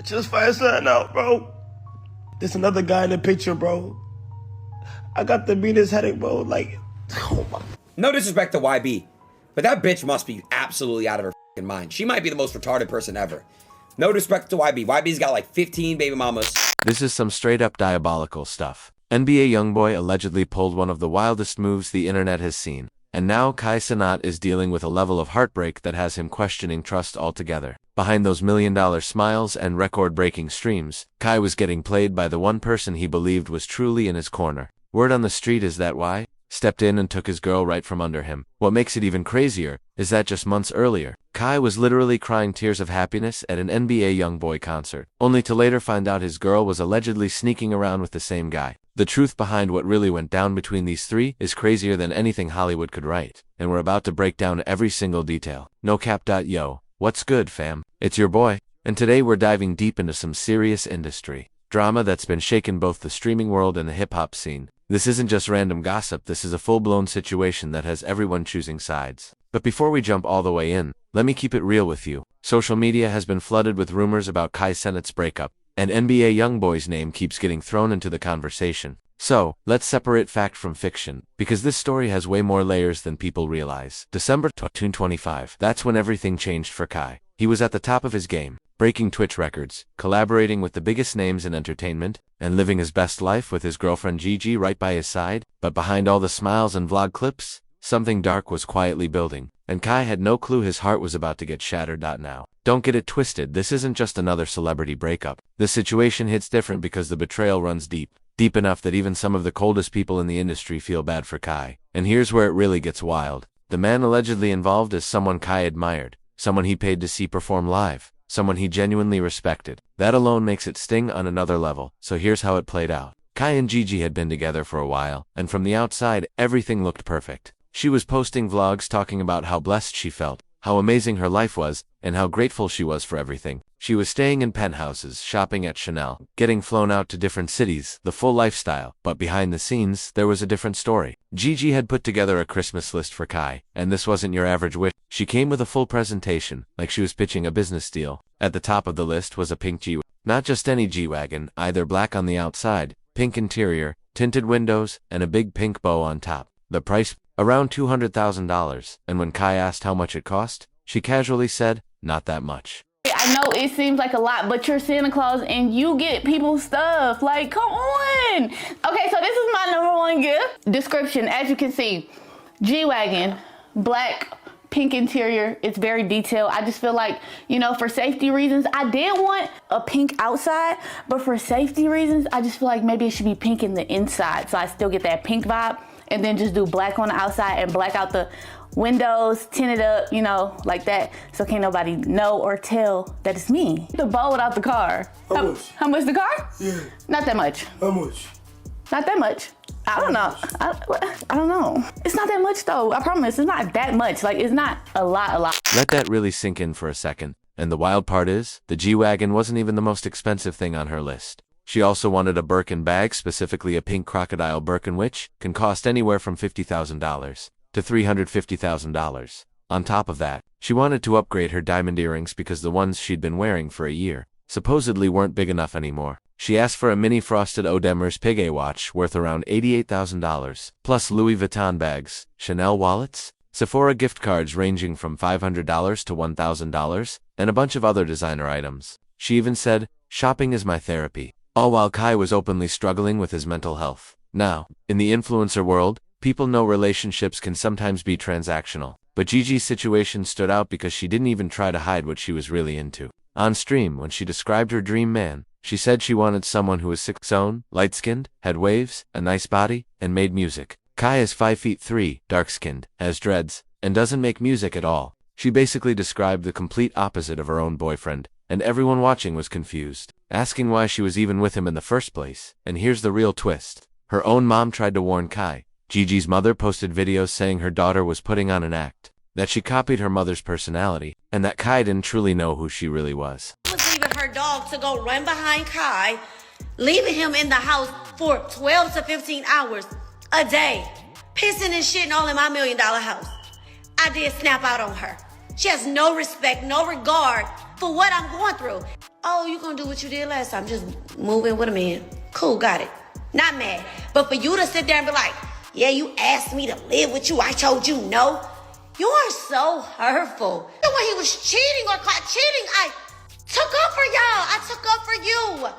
just find something out, bro. There's another guy in the picture, bro. I got the meanest headache, bro. Like, oh my. No disrespect to YB, but that bitch must be absolutely out of her fucking mind. She might be the most retarded person ever. No disrespect to YB. YB's got like 15 baby mamas. This is some straight up diabolical stuff. NBA YoungBoy allegedly pulled one of the wildest moves the internet has seen. And now Kai Cenat is dealing with a level of heartbreak that has him questioning trust altogether. Behind those million-dollar smiles and record-breaking streams, Kai was getting played by the one person he believed was truly in his corner. Word on the street is that Y stepped in and took his girl right from under him. What makes it even crazier is that just months earlier, Kai was literally crying tears of happiness at an NBA YoungBoy concert, only to later find out his girl was allegedly sneaking around with the same guy. The truth behind what really went down between these three is crazier than anything Hollywood could write, and we're about to break down every single detail. No cap. Yo, what's good, fam? It's your boy, and today we're diving deep into some serious industry drama that's been shaking both the streaming world and the hip-hop scene. This isn't just random gossip, this is a full-blown situation that has everyone choosing sides. But before we jump all the way in, let me keep it real with you. Social media has been flooded with rumors about Kai Cenat's breakup, and NBA YoungBoy's name keeps getting thrown into the conversation. So, let's separate fact from fiction, because this story has way more layers than people realize. December 2025, that's when everything changed for Kai. He was at the top of his game, breaking Twitch records, collaborating with the biggest names in entertainment, and living his best life with his girlfriend Gigi right by his side. But behind all the smiles and vlog clips, something dark was quietly building, and Kai had no clue his heart was about to get shattered. Now, don't get it twisted, this isn't just another celebrity breakup. The situation hits different because the betrayal runs deep enough that even some of the coldest people in the industry feel bad for Kai. And here's where it really gets wild. The man allegedly involved is someone Kai admired, someone he paid to see perform live, someone he genuinely respected. That alone makes it sting on another level. So here's how it played out. Kai and Gigi had been together for a while, and from the outside, everything looked perfect. She was posting vlogs talking about how blessed she felt, how amazing her life was, and how grateful she was for everything. She was staying in penthouses, shopping at Chanel, getting flown out to different cities, the full lifestyle. But behind the scenes, there was a different story. Gigi had put together a Christmas list for Kai, and this wasn't your average wish. She came with a full presentation, like she was pitching a business deal. At the top of the list was a pink G-Wagon. Not just any G-Wagon, either black on the outside, pink interior, tinted windows, and a big pink bow on top. The price? Around $200,000. And when Kai asked how much it cost, she casually said, not that much. I know it seems like a lot, but you're Santa Claus and you get people stuff. Like, come on. Okay, so this is my #1 gift. Description, as you can see, G-Wagon, black, pink interior. It's very detailed. I just feel like, you know, for safety reasons, I did want a pink outside, but for safety reasons, I just feel like maybe it should be pink in the inside, so I still get that pink vibe, and then just do black on the outside and black out the windows, tint it up, you know, like that, so can't nobody know or tell that it's me. The bow without the car. How much? How much the car? Yeah. Not that much. How much? Not that much. I don't know. I don't know. It's not that much though. I promise. It's not that much. Like, it's not a lot. Let that really sink in for a second. And the wild part is, the G-Wagon wasn't even the most expensive thing on her list. She also wanted a Birkin bag, specifically a pink crocodile Birkin, which can cost anywhere from $50,000 to $350,000. On top of that, she wanted to upgrade her diamond earrings because the ones she'd been wearing for a year supposedly weren't big enough anymore. She asked for a mini frosted Audemars Piguet watch worth around $88,000, plus Louis Vuitton bags, Chanel wallets, Sephora gift cards ranging from $500 to $1,000, and a bunch of other designer items. She even said, "Shopping is my therapy." All while Kai was openly struggling with his mental health. Now, in the influencer world, people know relationships can sometimes be transactional, but Gigi's situation stood out because she didn't even try to hide what she was really into. On stream, when she described her dream man, she said she wanted someone who was 6'0", light-skinned, had waves, a nice body, and made music. Kai is 5'3", dark-skinned, has dreads, and doesn't make music at all. She basically described the complete opposite of her own boyfriend, and everyone watching was confused, asking why she was even with him in the first place. And here's the real twist. Her own mom tried to warn Kai. Gigi's mother posted videos saying her daughter was putting on an act, that she copied her mother's personality, and that Kai didn't truly know who she really was. Leaving her dog to go run behind Kai, leaving him in the house for 12 to 15 hours a day, pissing and shitting all in my $1 million house. I did snap out on her. She has no respect, no regard for what I'm going through. Oh, you gonna do what you did last time, just move in with a man. Cool, got it. Not mad. But for you to sit there and be like, yeah, you asked me to live with you, I told you no. You are so hurtful. When he was cheating or caught cheating, I took up for y'all. I took up for you.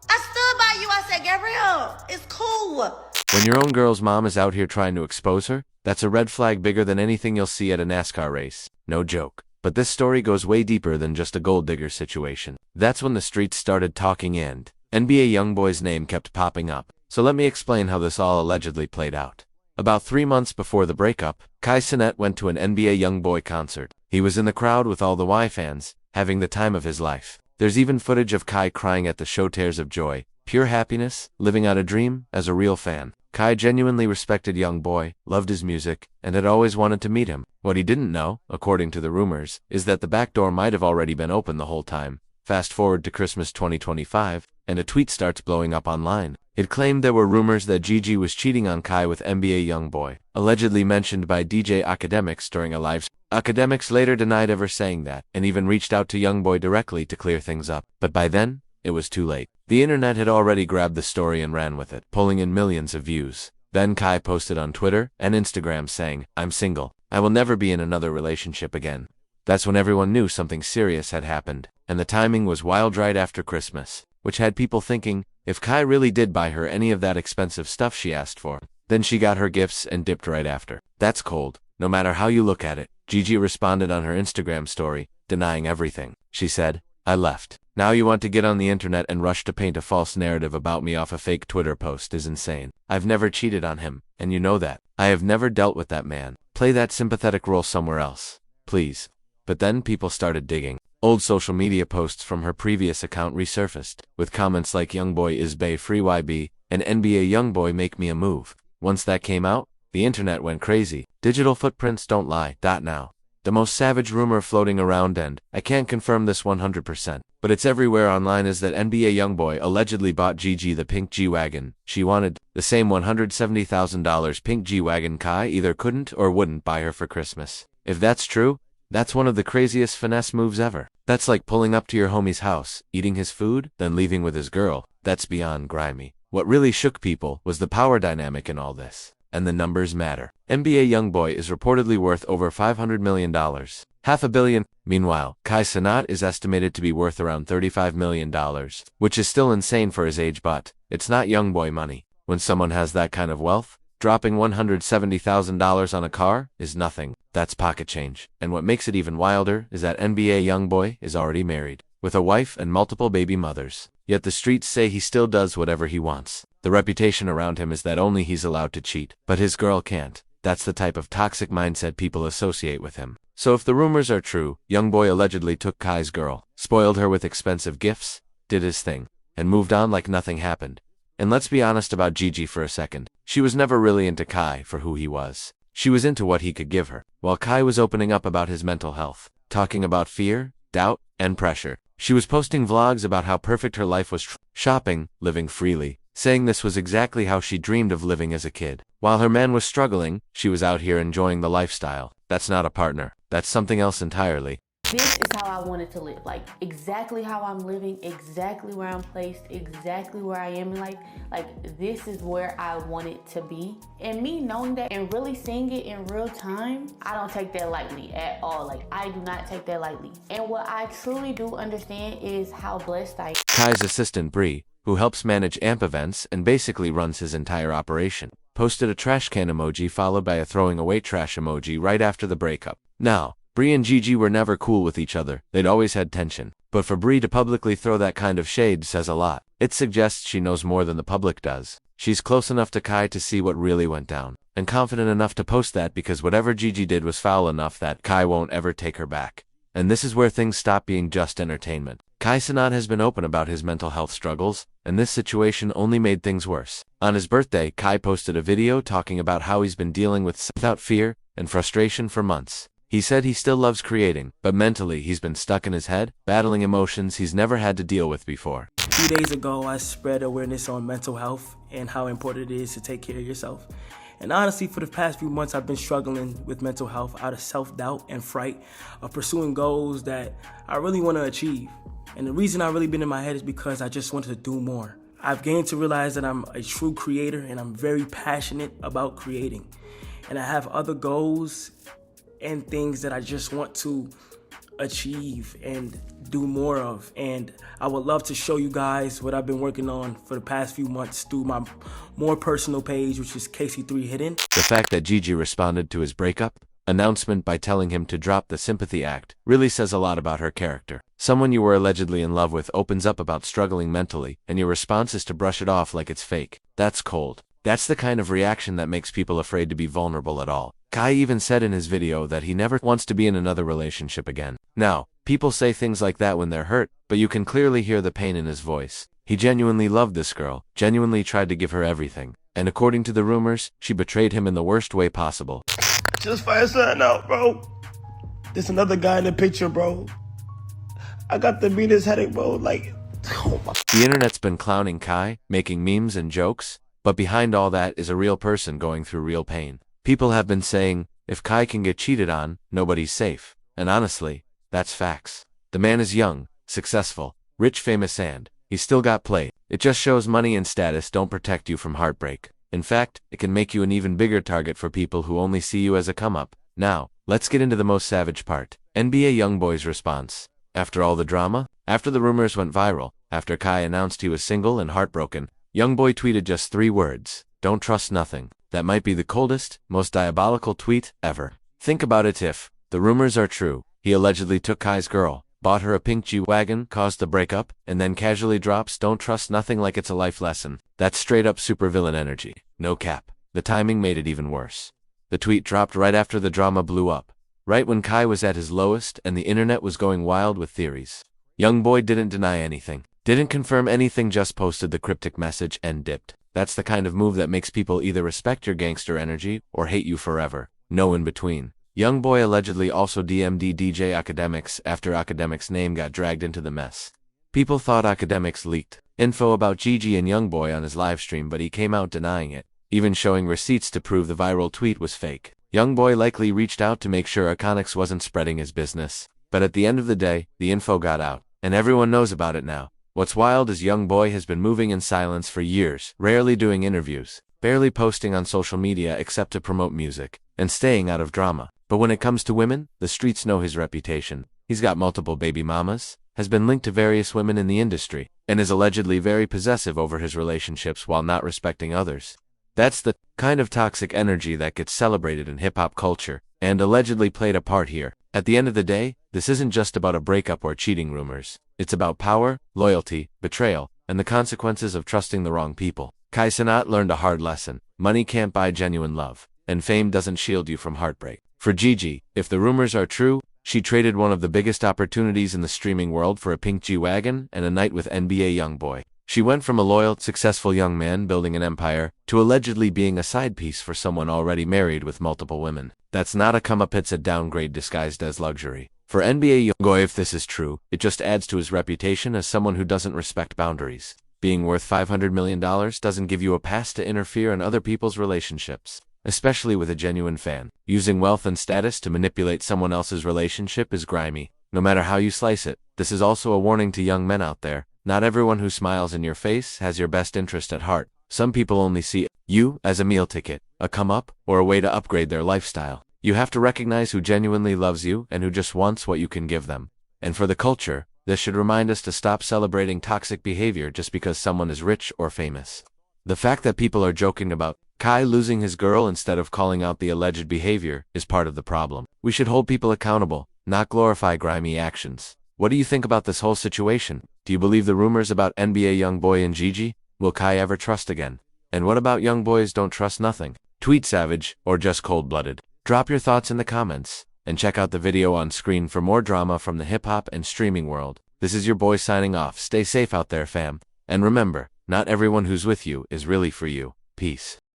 I stood by you. I said, Gabrielle, it's cool. When your own girl's mom is out here trying to expose her, that's a red flag bigger than anything you'll see at a NASCAR race. No joke. But this story goes way deeper than just a gold digger situation. That's when the streets started talking and NBA YoungBoy's name kept popping up. So let me explain how this all allegedly played out. About 3 months before the breakup, Kai Cenat went to an NBA YoungBoy concert. He was in the crowd with all the Y fans, having the time of his life. There's even footage of Kai crying at the show. Tears of joy, pure happiness, living out a dream. As a real fan, Kai genuinely respected YoungBoy, loved his music, and had always wanted to meet him. What he didn't know, according to the rumors, is that the back door might have already been open the whole time. Fast forward to Christmas 2025, and a tweet starts blowing up online. It claimed there were rumors that Gigi was cheating on Kai with NBA YoungBoy, allegedly mentioned by DJ Academics during a live stream. Academics later denied ever saying that, and even reached out to YoungBoy directly to clear things up. But by then, it was too late. The internet had already grabbed the story and ran with it, pulling in millions of views. Then Kai posted on Twitter and Instagram saying, "I'm single. I will never be in another relationship again." That's when everyone knew something serious had happened, and the timing was wild right after Christmas, which had people thinking, if Kai really did buy her any of that expensive stuff she asked for, then she got her gifts and dipped right after. That's cold, no matter how you look at it. Gigi responded on her Instagram story, denying everything. She said, "I left. Now you want to get on the internet and rush to paint a false narrative about me off a fake Twitter post is insane. I've never cheated on him, and you know that. I have never dealt with that man. Play that sympathetic role somewhere else, please." But then people started digging. Old social media posts from her previous account resurfaced, with comments like "YoungBoy is bae free YB" and "NBA YoungBoy make me a move." Once that came out, the internet went crazy. Digital footprints don't lie. Now, the most savage rumor floating around, and I can't confirm this 100%, but it's everywhere online, is that NBA YoungBoy allegedly bought Gigi the pink G-Wagon she wanted, the same $170,000 pink G-Wagon Kai either couldn't or wouldn't buy her for Christmas. If that's true, that's one of the craziest finesse moves ever. That's like pulling up to your homie's house, eating his food, then leaving with his girl. That's beyond grimy. What really shook people was the power dynamic in all this. And the numbers matter. NBA YoungBoy is reportedly worth over $500 million. $500 million. Meanwhile, Kai Cenat is estimated to be worth around $35 million, which is still insane for his age, but it's not YoungBoy money. When someone has that kind of wealth, dropping $170,000 on a car is nothing. That's pocket change. And what makes it even wilder is that NBA YoungBoy is already married, with a wife and multiple baby mothers. Yet the streets say he still does whatever he wants. The reputation around him is that only he's allowed to cheat, but his girl can't. That's the type of toxic mindset people associate with him. So if the rumors are true, YoungBoy allegedly took Kai's girl, spoiled her with expensive gifts, did his thing, and moved on like nothing happened. And let's be honest about Gigi for a second. She was never really into Kai for who he was. She was into what he could give her. While Kai was opening up about his mental health, talking about fear, doubt, and pressure, she was posting vlogs about how perfect her life was, shopping, living freely, saying this was exactly how she dreamed of living as a kid. While her man was struggling, she was out here enjoying the lifestyle. That's not a partner. That's something else entirely. This is how I wanted to live, like exactly how I'm living, exactly where I'm placed, exactly where I am in life. Like this is where I want it to be. And me knowing that and really seeing it in real time, I don't take that lightly at all. Like I do not take that lightly. And what I truly do understand is how blessed I am. Kai's assistant Bree, who helps manage AMP events and basically runs his entire operation, posted a trash can emoji followed by a throwing away trash emoji right after the breakup. Now, Bree and Gigi were never cool with each other. They'd always had tension. But for Bree to publicly throw that kind of shade says a lot. It suggests she knows more than the public does. She's close enough to Kai to see what really went down, and confident enough to post that because whatever Gigi did was foul enough that Kai won't ever take her back. And this is where things stop being just entertainment. Kai Cenat has been open about his mental health struggles, and this situation only made things worse. On his birthday, Kai posted a video talking about how he's been dealing with without fear and frustration for months. He said he still loves creating, but mentally he's been stuck in his head, battling emotions he's never had to deal with before. 2 days ago, I spread awareness on mental health and how important it is to take care of yourself. And honestly, for the past few months, I've been struggling with mental health out of self-doubt and fright of pursuing goals that I really want to achieve. And the reason I've really been in my head is because I just wanted to do more. I've gained to realize that I'm a true creator and I'm very passionate about creating. And I have other goals and things that I just want to achieve and do more of. And I would love to show you guys what I've been working on for the past few months through my more personal page, which is KC3 Hidden. The fact that Gigi responded to his breakup announcement by telling him to drop the sympathy act really says a lot about her character. Someone you were allegedly in love with opens up about struggling mentally, and your response is to brush it off like it's fake. That's cold. That's the kind of reaction that makes people afraid to be vulnerable at all. Kai even said in his video that he never wants to be in another relationship again. Now, people say things like that when they're hurt, but you can clearly hear the pain in his voice. He genuinely loved this girl, genuinely tried to give her everything, and according to the rumors, she betrayed him in the worst way possible. Just find something out, bro. There's another guy in the picture, bro. I got the meanest headache, bro. Like, oh my. The internet's been clowning Kai, making memes and jokes, but behind all that is a real person going through real pain. People have been saying, if Kai can get cheated on, nobody's safe. And honestly, that's facts. The man is young, successful, rich, famous, and he's still got play. It just shows money and status don't protect you from heartbreak. In fact, it can make you an even bigger target for people who only see you as a come-up. Now, let's get into the most savage part. NBA YoungBoy's response. After all the drama, after the rumors went viral, after Kai announced he was single and heartbroken, YoungBoy tweeted just 3 words: "Don't trust nothing." That might be the coldest, most diabolical tweet ever. Think about it. If the rumors are true, he allegedly took Kai's girl, bought her a pink G-Wagon, caused the breakup, and then casually drops "Don't trust nothing" like it's a life lesson. That's straight up supervillain energy. No cap. The timing made it even worse. The tweet dropped right after the drama blew up, right when Kai was at his lowest and the internet was going wild with theories. YoungBoy didn't deny anything, didn't confirm anything, just posted the cryptic message and dipped. That's the kind of move that makes people either respect your gangster energy or hate you forever. No in between. YoungBoy allegedly also DM'd DJ Academics after Academics' name got dragged into the mess. People thought Academics leaked info about Gigi and YoungBoy on his livestream, but he came out denying it, even showing receipts to prove the viral tweet was fake. YoungBoy likely reached out to make sure Academics wasn't spreading his business, but at the end of the day, the info got out, and everyone knows about it now. What's wild is YoungBoy has been moving in silence for years, rarely doing interviews, barely posting on social media except to promote music, and staying out of drama. But when it comes to women, the streets know his reputation. He's got multiple baby mamas, has been linked to various women in the industry, and is allegedly very possessive over his relationships while not respecting others. That's the kind of toxic energy that gets celebrated in hip-hop culture, and allegedly played a part here. At the end of the day, this isn't just about a breakup or cheating rumors. It's about power, loyalty, betrayal, and the consequences of trusting the wrong people. Kai Cenat learned a hard lesson. Money can't buy genuine love, and fame doesn't shield you from heartbreak. For Gigi, if the rumors are true, she traded one of the biggest opportunities in the streaming world for a pink G-Wagon and a night with NBA YoungBoy. She went from a loyal, successful young man building an empire to allegedly being a side piece for someone already married with multiple women. That's not a come-up, it's a downgrade disguised as luxury. For NBA YoungBoy, if this is true, it just adds to his reputation as someone who doesn't respect boundaries. Being worth $500 million doesn't give you a pass to interfere in other people's relationships, especially with a genuine fan. Using wealth and status to manipulate someone else's relationship is grimy, no matter how you slice it. This is also a warning to young men out there. Not everyone who smiles in your face has your best interest at heart. Some people only see you as a meal ticket, a come-up, or a way to upgrade their lifestyle. You have to recognize who genuinely loves you and who just wants what you can give them. And for the culture, this should remind us to stop celebrating toxic behavior just because someone is rich or famous. The fact that people are joking about Kai losing his girl instead of calling out the alleged behavior is part of the problem. We should hold people accountable, not glorify grimy actions. What do you think about this whole situation? Do you believe the rumors about NBA YoungBoy and Gigi? Will Kai ever trust again? And what about YoungBoy's Don't Trust Nothing? Tweet savage or just cold-blooded? Drop your thoughts in the comments, and check out the video on screen for more drama from the hip-hop and streaming world. This is your boy signing off. Stay safe out there, fam. And remember, not everyone who's with you is really for you. Peace.